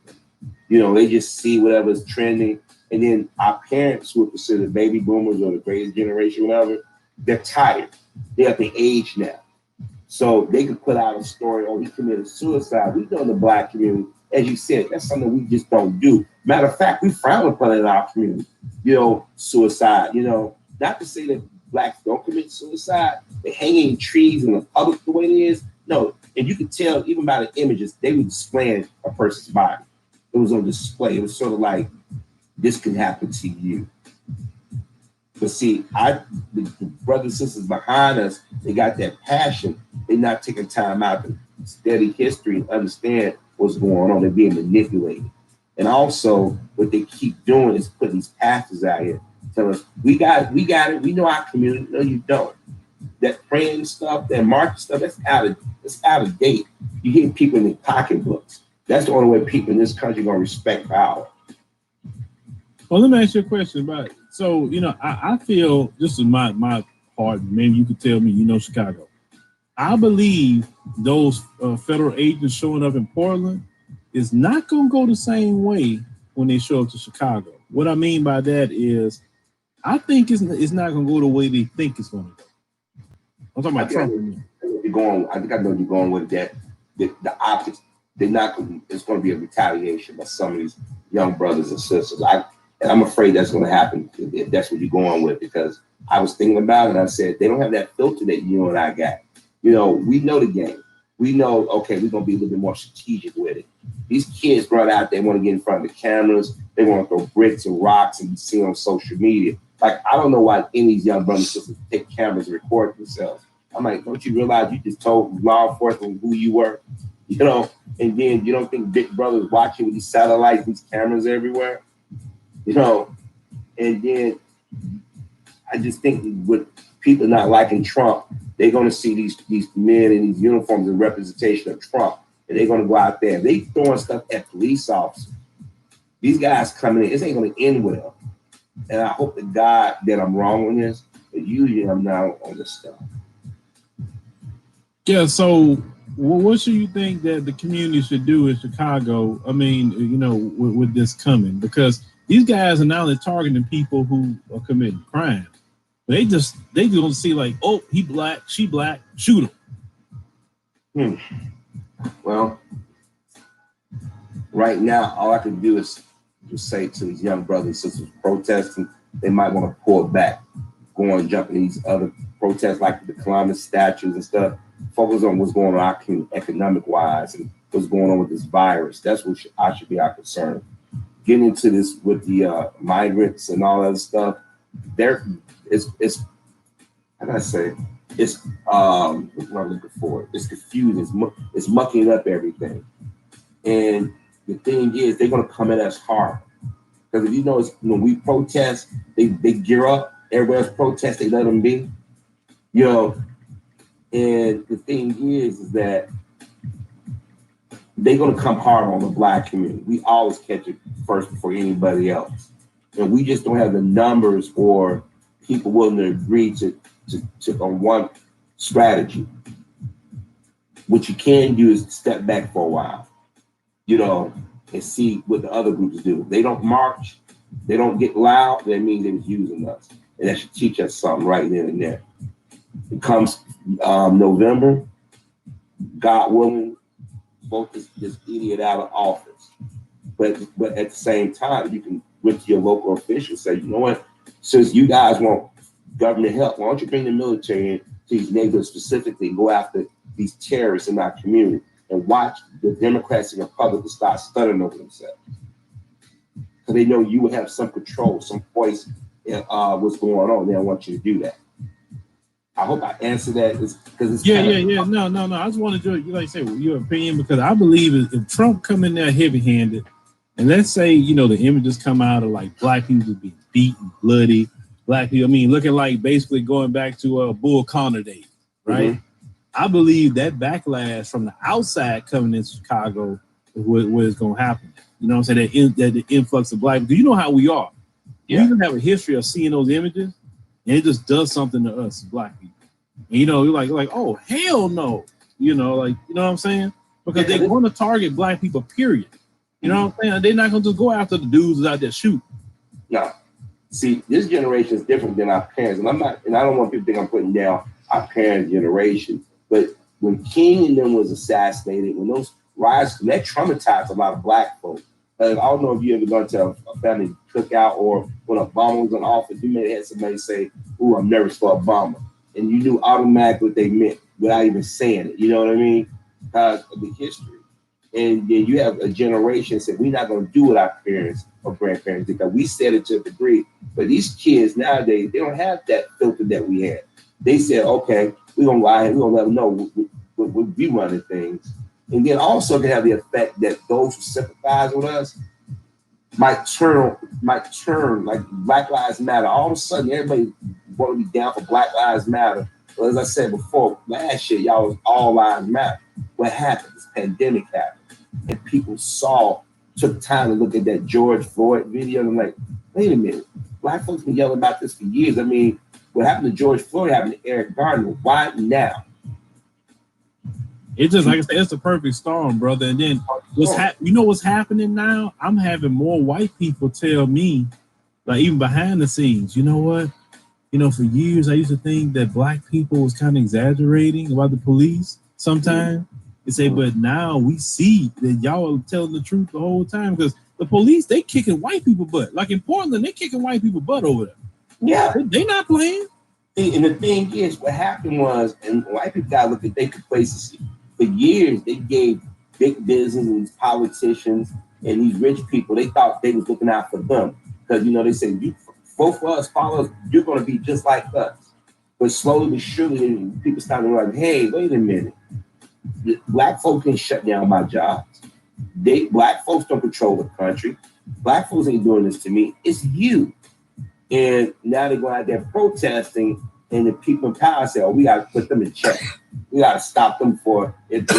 Speaker 2: You know, they just see whatever's trending. And then our parents, who are considered baby boomers or the greatest generation, whatever, they're tired. They're at the age now. So they could put out a story, oh, he committed suicide. We know in the black community, as you said, that's something we just don't do. Matter of fact, we frown upon it in our community, you know, suicide. You know, not to say that blacks don't commit suicide. They hang in trees in the public the way it is. No, and you can tell even by the images, they were displaying a person's body. It was on display. It was sort of like, this can happen to you. But see, the brothers and sisters behind us, they got that passion. They're not taking time out to study history and understand what's going on. They're being manipulated. And also, what they keep doing is putting these pastors out here telling us, we got it. We know our community. No, you don't. That praying stuff, that market stuff, that's out of date. You hear people in their pocketbooks. That's the only way people in this country are going to respect power.
Speaker 1: Well, let me ask you a question about it. So, you know, I feel, this is my part, maybe you could tell me, you know, Chicago. I believe those federal agents showing up in Portland is not going to go the same way when they show up to Chicago. What I mean by that is, I think it's not going to go the way they think it's going to go. I'm talking about Trump.
Speaker 2: I think I know you're going with that. The optics, they're not going to, it's going to be a retaliation by some of these young brothers and sisters. And I'm afraid that's going to happen if that's what you're going with, because I was thinking about it and I said, they don't have that filter that you and I got. You know, we know the game. We know, okay, we're going to be a little bit more strategic with it. These kids run out, they want to get in front of the cameras. They want to throw bricks and rocks and be seen on social media. Like, I don't know why any of these young brothers and sisters take cameras and record themselves. I'm like, don't you realize you just told law enforcement who you were? You know, and then you don't think Big Brother's watching with these satellites, these cameras everywhere? You know, and then I just think with people not liking Trump, they're going to see these men in these uniforms in representation of Trump, and they're going to go out there. They throwing stuff at police officers. These guys coming in, this ain't going to end well. And I hope to God that I'm wrong on this, but usually I'm not on this stuff.
Speaker 1: Yeah, so what should you think that the community should do in Chicago? I mean, you know, with this coming, because these guys are not only targeting people who are committing crime, but they just gonna see like, oh, he black, she black, shoot him.
Speaker 2: Well, right now, all I can do is just say to these young brothers and sisters protesting, they might want to pull it back, go and jump in these other protests like the Columbus statues and stuff. Focus on what's going on economic wise and what's going on with this virus. That's what should be our concern. Getting into this with the migrants and all that stuff, it's how can I say? It's what am I looking for? It's confusing. It's mucking up everything. And the thing is, they're gonna come at us hard. Because if you notice, when we protest, they gear up. Everybody else protests, they let them be. You know, and the thing is that they're going to come hard on the black community. We always catch it first before anybody else. And we just don't have the numbers or people willing to agree to on one strategy. What you can do is step back for a while, you know, and see what the other groups do. They don't march, they don't get loud, that means they're using us. And that should teach us something right then and there. It comes November, God willing, vote this idiot out of office. But at the same time, you can went to your local officials say, you know what, since you guys want government help, why don't you bring the military in to these neighborhoods specifically, go after these terrorists in our community and watch the Democrats and Republicans start stuttering over themselves. Because they know you will have some control, some voice in what's going on. They don't want you to do that. I hope I answered that. Because it's
Speaker 1: yeah. No. I just wanted to, like I said, your opinion, because I believe if Trump come in there heavy-handed, and let's say, you know, the images come out of like black people being beaten, bloody, black people, I mean, looking like basically going back to Bull Connor days, right? Mm-hmm. I believe that backlash from the outside coming in Chicago is what is going to happen. You know what I'm saying? That the influx of black people. You know how we are. Yeah. We even have a history of seeing those images, and it just does something to us, black people. And, you know, you're like, oh, hell no. You know, like, you know what I'm saying? Because they want to target black people, period. You know what I'm saying? They're not going to just go after the dudes who's out there shooting.
Speaker 2: No. See, this generation is different than our parents. And I don't want people to think I'm putting down our parents' generation. But when King and them was assassinated, when those riots, that traumatized a lot of black folks. I don't know if you ever gone to a family cookout or when Obama was in office, you may have had somebody say, "Ooh, I'm nervous for Obama." And you knew automatically what they meant without even saying it. You know what I mean? Because of the history. And then you have a generation that said, we're not going to do what our parents or grandparents did, because we said it to a degree. But these kids nowadays, they don't have that filter that we had. They said, okay, we're going to lie and we're going to let them know we running things. And then also can have the effect that those who sympathize with us might turn like Black Lives Matter. All of a sudden, everybody want to be down for Black Lives Matter. Well, as I said before, last year, y'all was all lives matter. What happened? This pandemic happened. And people took time to look at that George Floyd video and like, wait a minute, black folks been yelling about this for years. I mean, what happened to George Floyd happened to Eric Garner. Why now?
Speaker 1: It's just like I said, it's the perfect storm, brother. And then you know what's happening now? I'm having more white people tell me, like even behind the scenes, you know what? You know, for years I used to think that black people was kind of exaggerating about the police sometimes. Mm-hmm. They say, but now we see that y'all are telling the truth the whole time, because the police, they kicking white people butt. Like in Portland, they kicking white people butt over there.
Speaker 2: Yeah.
Speaker 1: They not playing.
Speaker 2: And the thing is, what happened was, and white people got to look at their complacency. For years, they gave big business and these politicians and these rich people, they thought they was looking out for them. Because, you know, they said, you vote for us, follow us, you're going to be just like us. But slowly but surely, people started like, hey, wait a minute. Black folks can shut down my jobs. Black folks don't control the country. Black folks ain't doing this to me. It's you. And now they're going out there protesting, and the people in power say, oh, we got to put them in check. We got to stop them before it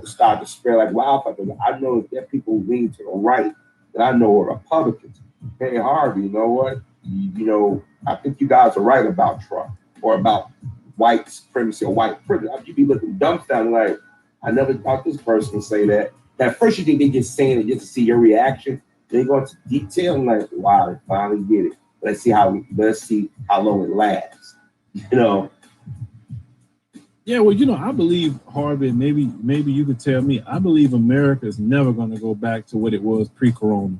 Speaker 2: start to spread like wildfire. I know if there are people who lean to the right that I know are Republicans. Hey, Harvey, you know what? You know, I think you guys are right about Trump or about white supremacy or white privilege. You'd be looking dumbfounded like, I never thought this person would say that. At first, you think they just saying it just to see your reaction. They go into detail and like, wow, they finally get it. Let's see how long it lasts. You know.
Speaker 1: Yeah, well, you know, I believe, Harvey, maybe you could tell me, I believe America is never going to go back to what it was pre-corona.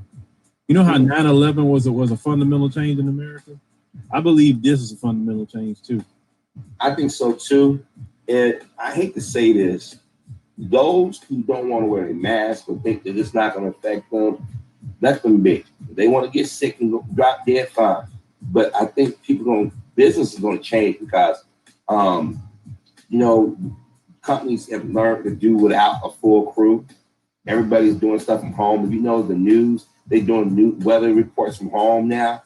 Speaker 1: You know how 9/11 was a fundamental change in America? I believe this is a fundamental change too.
Speaker 2: I think so too. And I hate to say this, those who don't want to wear a mask or think that it's not going to affect them, let them be. If they want to get sick and drop dead, fine. But I think business is going to change because, you know, companies have learned to do without a full crew. Everybody's doing stuff from home. If you know the news, they're doing new weather reports from home now.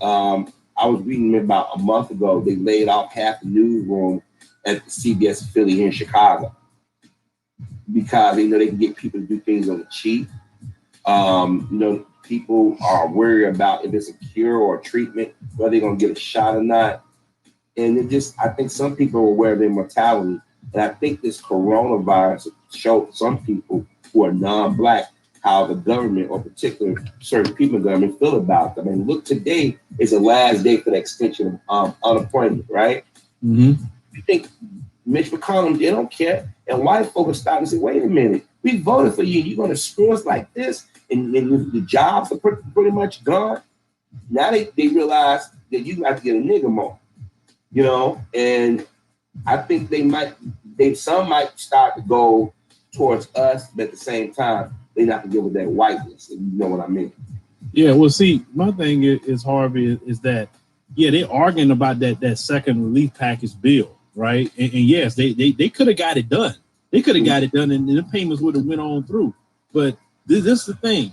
Speaker 2: I was reading about a month ago, they laid off half the newsroom at the CBS affiliate here in Chicago because they know they can get people to do things on the cheap. You know, people are worried about if it's a cure or a treatment, whether they're going to get a shot or not. And I think some people are aware of their mortality. And I think this coronavirus showed some people who are non-Black how the government, or particular certain people in the government, feel about them. I mean, look, today is the last day for the extension of unemployment, right?
Speaker 1: Mm-hmm.
Speaker 2: You think Mitch McConnell, they don't care. And white folks stop and say, wait a minute, we voted for you. You're going to screw us like this? And the jobs are pretty much gone. Now they realize that you have to get a nigger more, you know? And I think some might start to go towards us, but at the same time, they not to give with that whiteness, if you know what I mean.
Speaker 1: Yeah, well, see, my thing is Harvey, is that, yeah, they're arguing about that second relief package bill, right? And yes, they could have got it done. They could have got it done, and the payments would have went on through. But this is the thing.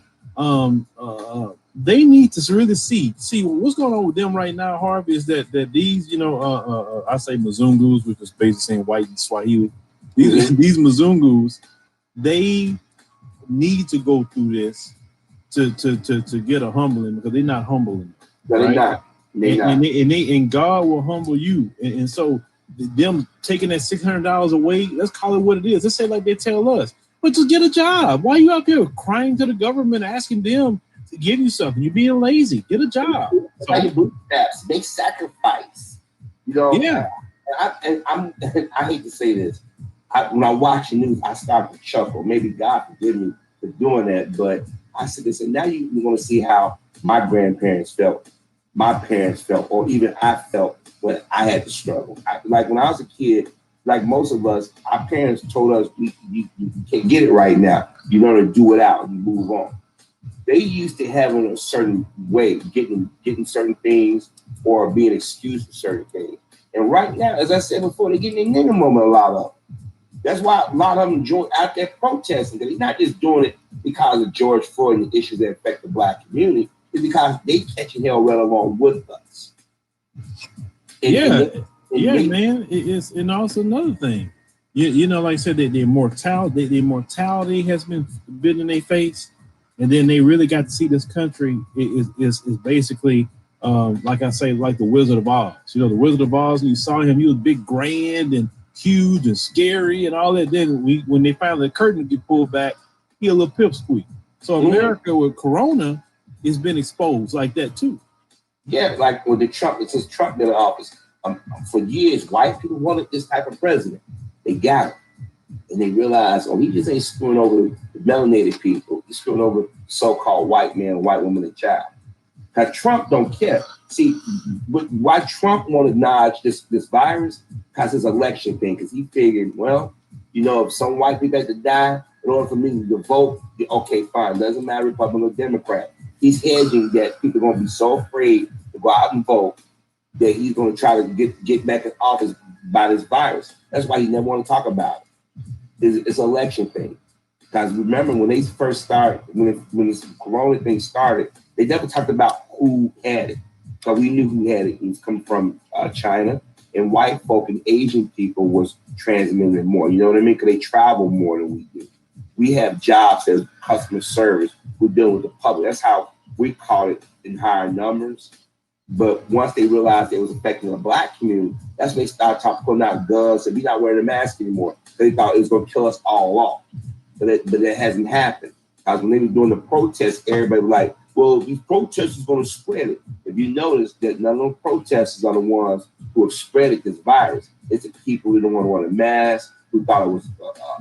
Speaker 1: They need to really see what's going on with them right now, Harvey, is that these, you know, I say Mzungus, which is basically saying white in Swahili. These Mzungus, they need to go through this to get a humbling, because they're not humbling.
Speaker 2: No,
Speaker 1: right?
Speaker 2: They're not.
Speaker 1: And God will humble you. And so them taking that $600 away, let's call it what it is. Let's say like they tell us, but just get a job. Why are you out there crying to the government, asking them to give you something? You're being lazy. Get a job.
Speaker 2: So, make sacrifice. You know.
Speaker 1: Yeah.
Speaker 2: I hate to say this. When I watch the news, I start to chuckle. Maybe God forgive me for doing that, but I said this, and now you're going to see how my grandparents felt, my parents felt, or even I felt when I had to struggle. Like when I was a kid, like most of us, our parents told us you can't get it right now. You know to do it out and move on. They used to having a certain way, getting certain things or being excused for certain things. And right now, as I said before, they're getting a nigger moment, a lot of them. That's why a lot of them join out there protesting. They're not just doing it because of George Floyd and the issues that affect the Black community. It's because they catching hell right along with us.
Speaker 1: Man. It's, and also another thing, you know, like I said, their mortality has been in their face, and then they really got to see this country is basically like I say, like the Wizard of Oz. You know, the Wizard of Oz. And you saw him; he was big, grand, and huge, and scary, and all that. Then when they finally the curtain get pulled back, he a little pipsqueak. So America with Corona has been exposed like that too.
Speaker 2: Yeah, like with the Trump, since Trump been in office, for years, white people wanted this type of president. They got it. And they realized, he just ain't screwing over the melanated people. He's screwing over so-called white man, white woman, and child. Now, Trump don't care. See, why Trump want to acknowledge this virus? Because his election thing. Because he figured, well, you know, if some white people had to die in order for me to vote, okay, fine. Doesn't matter Republican or Democrat. He's hedging that people are going to be so afraid to go out and vote that he's going to try to get back in office by this virus. That's why he never want to talk about it. It's an election thing. Because remember, when they first started, when this corona thing started, they never talked about who had it. Because we knew who had it. It was coming from China, and white folk and Asian people was transmitting it more. You know what I mean? Because they travel more than we do. We have jobs as customer service. We're dealing with the public. That's how we caught it in higher numbers. But once they realized it was affecting the Black community, that's when they started putting out guns and we're not wearing a mask anymore. They thought it was going to kill us all off. But that hasn't happened. Because when they were doing the protests, everybody was like, well, these protesters are going to spread it. If you notice that none of those protesters are the ones who have spread this virus. It's the people who don't want to wear a mask, who thought it was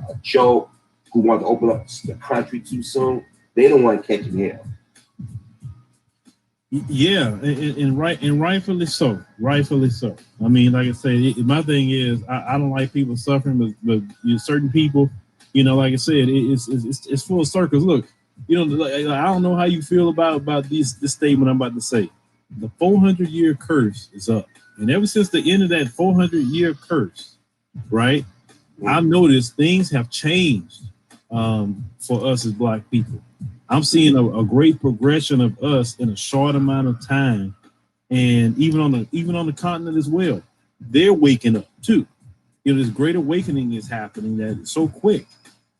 Speaker 2: a joke, who want to open up the country too soon. They don't want to catch it here.
Speaker 1: Yeah, and rightfully so. Rightfully so. I mean, like I say, my thing is I don't like people suffering, but certain people, you know, like I said, it's full of circles. Look, you know, I don't know how you feel about this statement I'm about to say. The 400-year curse is up, and ever since the end of that 400-year curse, right? I've noticed things have changed for us as Black people. I'm seeing a great progression of us in a short amount of time, and even on the continent as well. They're waking up too. You know, this great awakening is happening that is so quick.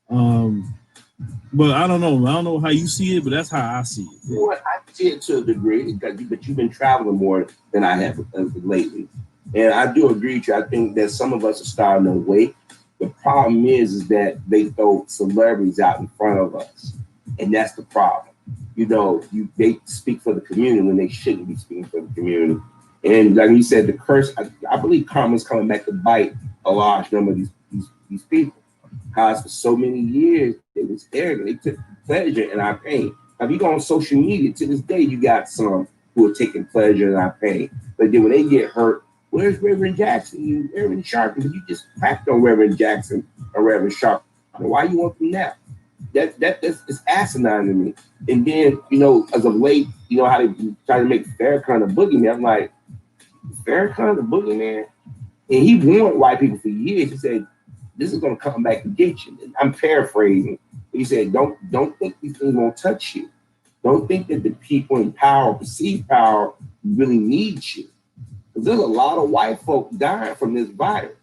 Speaker 1: But I don't know how you see it, but that's how I see it.
Speaker 2: You know what? I see it to a degree, but you've been traveling more than I have lately, and I do agree with you. I think that some of us are starting to wake. The problem is that they throw celebrities out in front of us. And that's the problem. You know, they speak for the community when they shouldn't be speaking for the community. And like you said, the curse, I believe karma's coming back to bite a large number of these people. Because for so many years, they was arrogant. They took pleasure in our pain. Now, if you go on social media, to this day, you got some who are taking pleasure in our pain. But then when they get hurt, where's Reverend Jackson? You Reverend Sharp, you just cracked on Reverend Jackson or Reverend Sharp. Why you want them now? That's asinine to me. And then, as of late, how they try to make Farrakhan a boogeyman. I'm like, Farrakhan a boogeyman? And he warned white people for years. He said, this is going to come back to get you. And I'm paraphrasing. He said, don't think these things won't touch you. Don't think that the people in power, perceived power, really need you. Because there's a lot of white folk dying from this virus.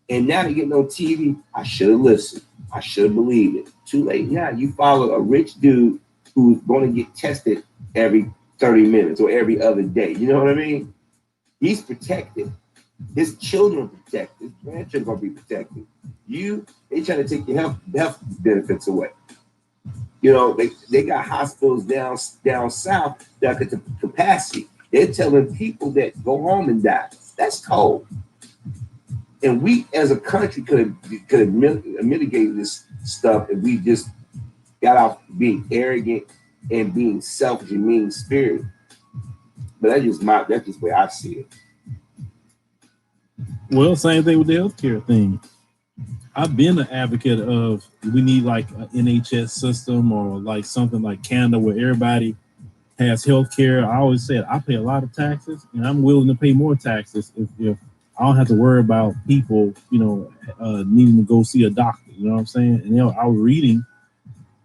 Speaker 2: And now they're getting on TV. I should have listened. I should have believed it. Too late now. You follow a rich dude who's going to get tested every 30 minutes or every other day. You know what I mean? He's protected. His children are protected. His grandchildren are going to be protected. They try to take your health benefits away. They got hospitals down south that got the capacity. They're telling people that go home and die. That's cold. And we, as a country, could have mitigated this stuff if we just got off being arrogant and being selfish and mean spirited. But that's just the way I see it.
Speaker 1: Well, same thing with the healthcare thing. I've been an advocate of we need like an NHS system or like something like Canada where everybody has healthcare. I always said I pay a lot of taxes and I'm willing to pay more taxes if I don't have to worry about people, needing to go see a doctor. You know what I'm saying? And I was reading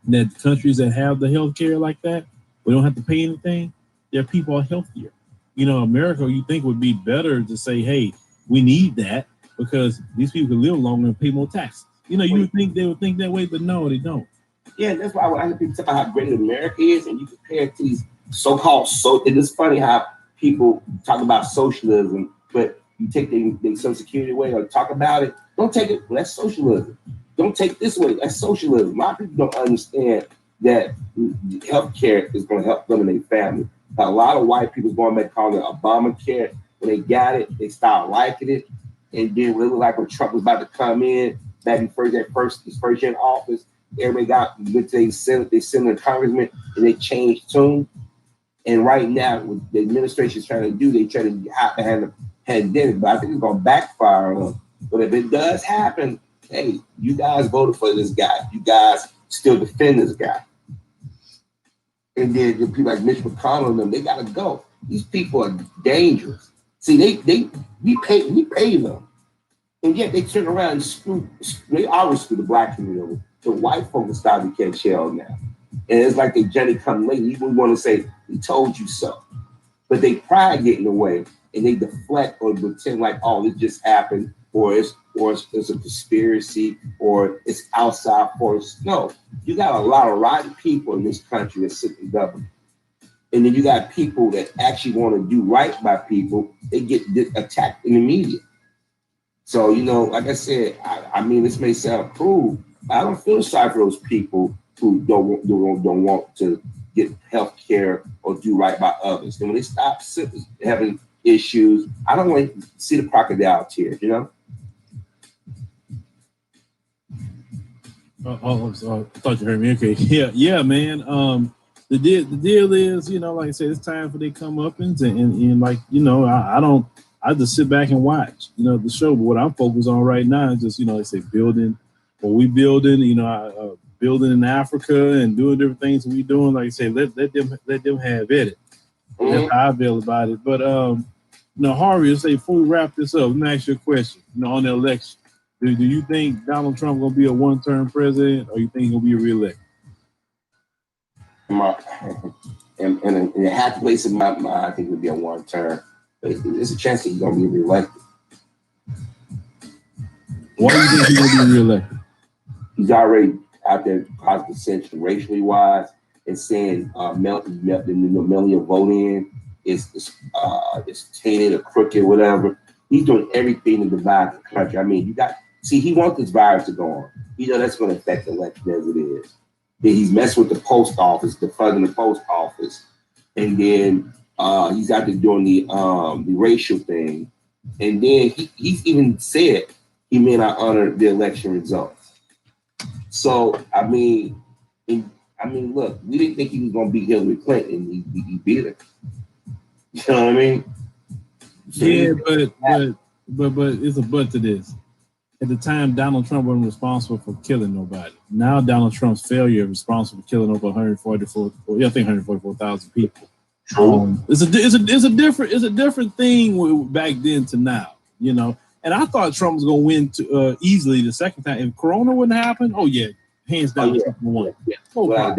Speaker 1: that countries that have the healthcare like that, we don't have to pay anything. Their people are healthier. America, you think would be better to say, hey, we need that because these people can live longer and pay more taxes. You would think they would think that way, but no, they don't.
Speaker 2: Yeah, that's why when I hear people talk about how great America is, and you compare it to these so-called it is funny how people talk about socialism, but you take the Social Security away or talk about it. Don't take it. That's socialism. Don't take this way. That's socialism. A lot of people don't understand that healthcare is going to help them and their family. A lot of white people going back calling it Obamacare. When they got it, they started liking it. And then it looked like when Trump was about to come in, back in his first year in office, everybody went to they sent a congressman and they changed tune. And right now, what the administration is trying to do, they try to hide behind the pandemic, but I think it's going to backfire on them. But if it does happen, hey, you guys voted for this guy. You guys still defend this guy. And then the people like Mitch McConnell and them, they got to go. These people are dangerous. See, we pay them. And yet they turn around and they always screw the black community. The white folks starting to catch hell now. And it's like they Johnny come late. You would want to say, we told you so. But they pride get in the way and they deflect or pretend like, oh, it just happened, or it's a conspiracy, or it's outside force. No, you got a lot of rotten people in this country that sit in government. And then you got people that actually want to do right by people. They get attacked in the media. So, like I said, I mean, this may sound cruel, but I don't feel sorry for those people who don't want to get health care or do right by others. And when they stop having issues, I don't want to see the crocodile tears,
Speaker 1: I thought you heard me. Okay. Yeah, man. The deal is, like I said, it's time for they come up and like, I just sit back and watch, the show. But what I'm focused on right now is just, they say building, what we building, building in Africa and doing different things we doing. Like I say, let them have at it. That's how I feel about it. But Harvey, let's say before we wrap this up, let me ask you a question. On the election, do you think Donald Trump gonna be a one-term president, or you think he'll be reelected?
Speaker 2: In a happy place in my mind, I think it'll be a one-term. But there's a chance that he's gonna be reelected.
Speaker 1: Why do you think he's gonna be reelected?
Speaker 2: He's already out there causing dissension racially wise and saying millennial vote in is tainted or crooked, whatever. He's doing everything to divide the country. I mean, he wants this virus to go on. That's going to affect the election as it is. Then he's messing with the post office, defunding the post office, and then he's out there doing the racial thing. And then he's even said he may not honor the election results. So I mean, look, we didn't think he was going to beat Hillary Clinton. He beat her. You know what I mean? So
Speaker 1: yeah, but it's a but to this. At the time, Donald Trump wasn't responsible for killing nobody. Now Donald Trump's failure is responsible for killing over 144,000 people. It's a different thing back then to now, you know. And I thought Trump was going to win easily the second time. If Corona wouldn't happen, oh yeah, hands down, Trump won.
Speaker 2: Yeah. Well,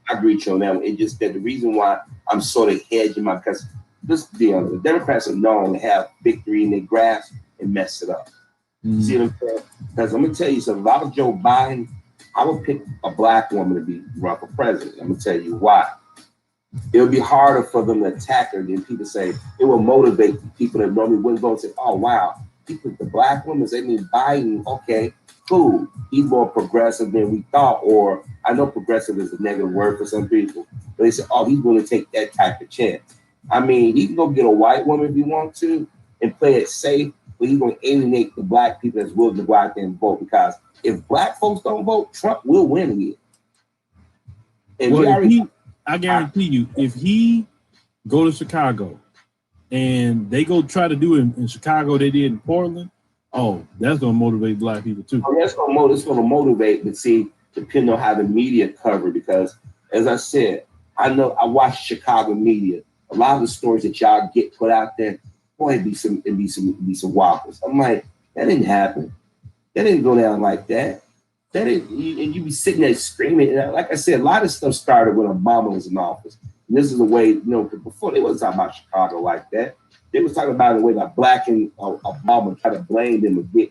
Speaker 2: I agree with you on that one. It's just that the reason why I'm sort of hedging because the Democrats are known to have victory in their grasp and mess it up. Mm-hmm. See what I'm saying? Because I'm gonna tell you something. If I was Joe Biden, I would pick a black woman to run for president. I'm gonna tell you why. It would be harder for them to attack her than people say. It will motivate people that normally wouldn't go and say, "Oh wow, he picked the black woman." They mean Biden. Okay, cool. He's more progressive than we thought. Or I know progressive is a negative word for some people, but they say, "Oh, he's going to take that type of chance." I mean, he can go get a white woman if he wants to and play it safe. But he's going to alienate the black people that's willing to go out there and vote, because if black folks don't vote, Trump will win again. And
Speaker 1: well, I guarantee you, if he go to Chicago and they go try to do it in Chicago, they did in Portland, oh, that's going to motivate black people too.
Speaker 2: Oh, it's going to motivate, but see, depending on how the media cover, because as I said, I watch Chicago media. A lot of the stories that y'all get put out there, boy, it'd be some whoppers. I'm like, that didn't happen. That didn't go down like that. That didn't, and you be sitting there screaming. And like I said, a lot of stuff started when Obama was in office. And this is the way, before they wasn't talking about Chicago like that. They was talking about the way that Black and Obama try to blame them and get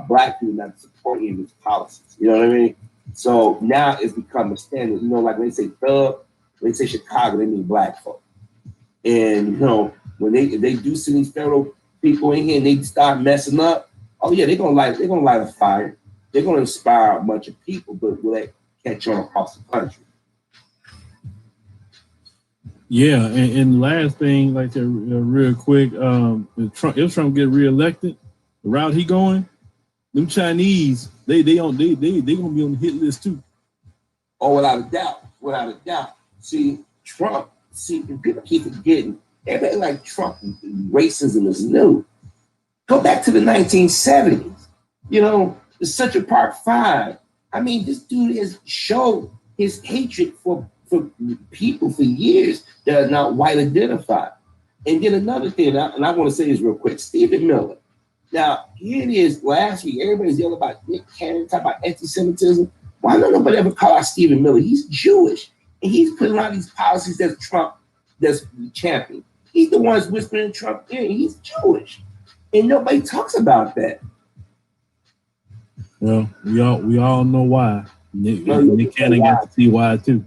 Speaker 2: black people not supporting him with policies. You know what I mean? So now it's become a standard. Like when they say thug, when they say Chicago, they mean black folk. And when they do send these federal people in here and they start messing up, oh yeah, they're gonna light a fire. They're gonna inspire a bunch of people, but will that catch on across the country?
Speaker 1: Yeah, and last thing, like that, real quick, if Trump get reelected, the route he going, them Chinese, they gonna be on the hit list too.
Speaker 2: Oh, without a doubt. See, Trump. See, people keep forgetting. Everybody like Trump, racism is new. Go back to the 1970s. The Central Park Five. I mean, this dude has showed his hatred for people for years that are not white identified. And then another thing, and I want to say this real quick, Stephen Miller. Now, here it is last week, everybody's yelling about Nick Cannon, talking about anti-Semitism. Why don't nobody ever call out Stephen Miller? He's Jewish. And he's putting out these policies that Trump that's champion. He's the one whispering Trump in. He's Jewish. And nobody talks about that.
Speaker 1: Well, we all know why. Nick Cannon got to see why too.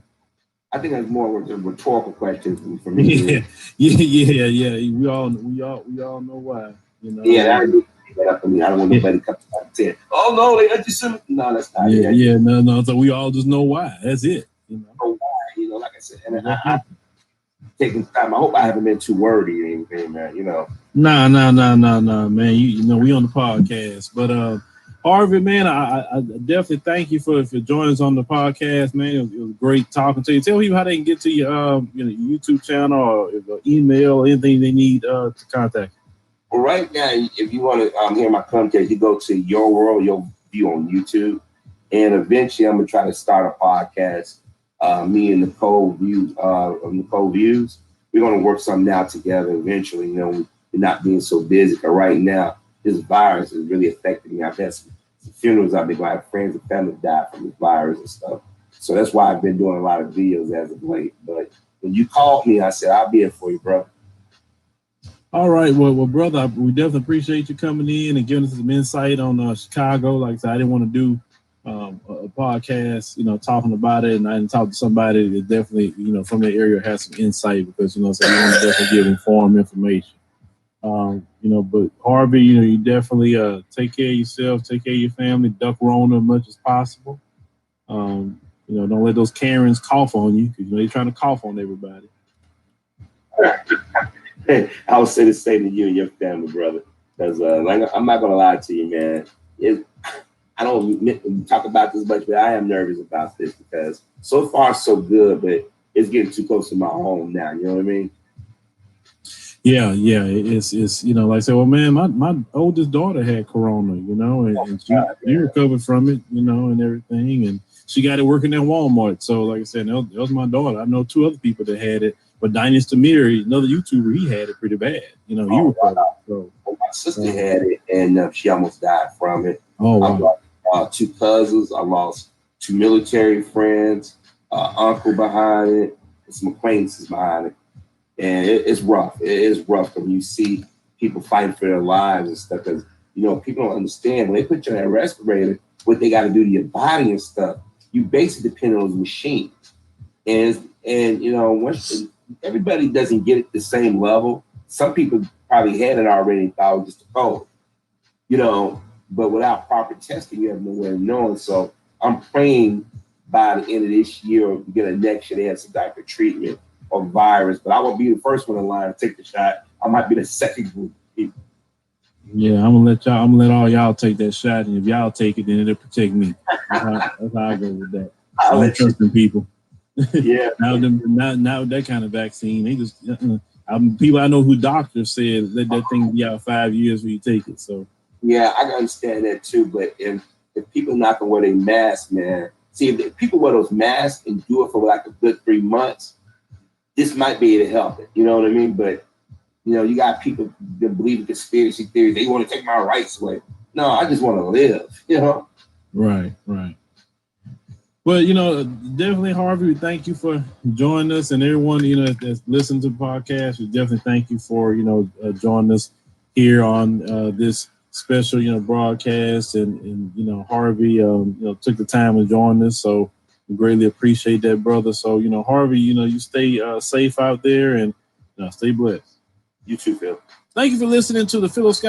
Speaker 2: I think that's more of a rhetorical question for me.
Speaker 1: Yeah. We all know why.
Speaker 2: Yeah, I agree. I don't want nobody to come and say, "Oh no, they anti-Semitic." No, that's not it.
Speaker 1: Yeah, no. So we all just know why. That's it.
Speaker 2: Know why? Like I said, and I taking time. I hope I haven't been too wordy or anything, man.
Speaker 1: Nah, man. We on the podcast, but Harvey, man, I definitely thank you for joining us on the podcast, man. It was great talking to you. Tell people how they can get to your YouTube channel or email or anything they need to contact.
Speaker 2: Well, right now, if you want to hear my content, you go to Your World, Your View on YouTube, and eventually I'm gonna try to start a podcast. Me and Nicole Views. We're gonna work something out together eventually. We're not being so busy. But right now, this virus is really affecting me. I've had some funerals. I've been going. Friends and family died from this virus and stuff. So that's why I've been doing a lot of videos as of late. But when you called me, I said I'll be here for you, bro.
Speaker 1: All right, well, brother, we definitely appreciate you coming in and giving us some insight on Chicago. Like I said, I didn't want to do a podcast, talking about it, and I didn't talk to somebody that definitely, from that area has some insight, because, so you want to definitely give informed information. But Harvey, you definitely take care of yourself, take care of your family, duck Rona as much as possible. Don't let those Karens cough on you, because they're trying to cough on everybody.
Speaker 2: I would say the same to you and your family, brother. Because like, I'm not gonna lie to you, man. I don't talk about this much, but I am nervous about this because so far so good, but it's getting too close to my home now. You know what I mean?
Speaker 1: Yeah, it's like I said, well, man, my oldest daughter had corona, and she recovered from it, and everything, and she got it working at Walmart. So, like I said, that was my daughter. I know 2 other people that had it, but Dinas Tamir, another YouTuber, he had it pretty bad. He recovered.
Speaker 2: Wow.
Speaker 1: So,
Speaker 2: my sister had it, and she almost died from it.
Speaker 1: Oh, wow.
Speaker 2: I lost 2 cousins. I lost 2 military friends, uncle behind it, and some acquaintances behind it. And it's rough. It is rough when you see people fighting for their lives and stuff. Because people don't understand when they put you on that respirator, what they got to do to your body and stuff. You basically depend on those machines, and once everybody doesn't get it at the same level. Some people probably had it already and thought it was just a cold, But without proper testing, you have no way of knowing. So I'm praying by the end of this year or beginning of next year they have some type of treatment or virus, but I won't be the first one in line to take the shot. I might be the second group of people.
Speaker 1: Yeah, I'm gonna let all y'all take that shot, and if y'all take it, then it'll protect me. That's how I go with that. I don't trust in people.
Speaker 2: Yeah.
Speaker 1: now that kind of vaccine, they just people I know who doctors said let that thing be out 5 years before you take it. So
Speaker 2: yeah, I can understand that too. But if people not gonna wear their mask, man, see if people wear those masks and do it for like a good 3 months. This might be able to help it. You know what I mean? But, you got people that believe in conspiracy theories. They want to take my rights away. No, I just want to live,
Speaker 1: Right. Well, definitely, Harvey, thank you for joining us. And everyone, that's listened to the podcast, we definitely thank you for, joining us here on this special, broadcast. And Harvey, took the time to join us. So we greatly appreciate that, brother. So, Harvey, you stay safe out there and stay blessed.
Speaker 2: You too, Phil.
Speaker 1: Thank you for listening to the Philo Scott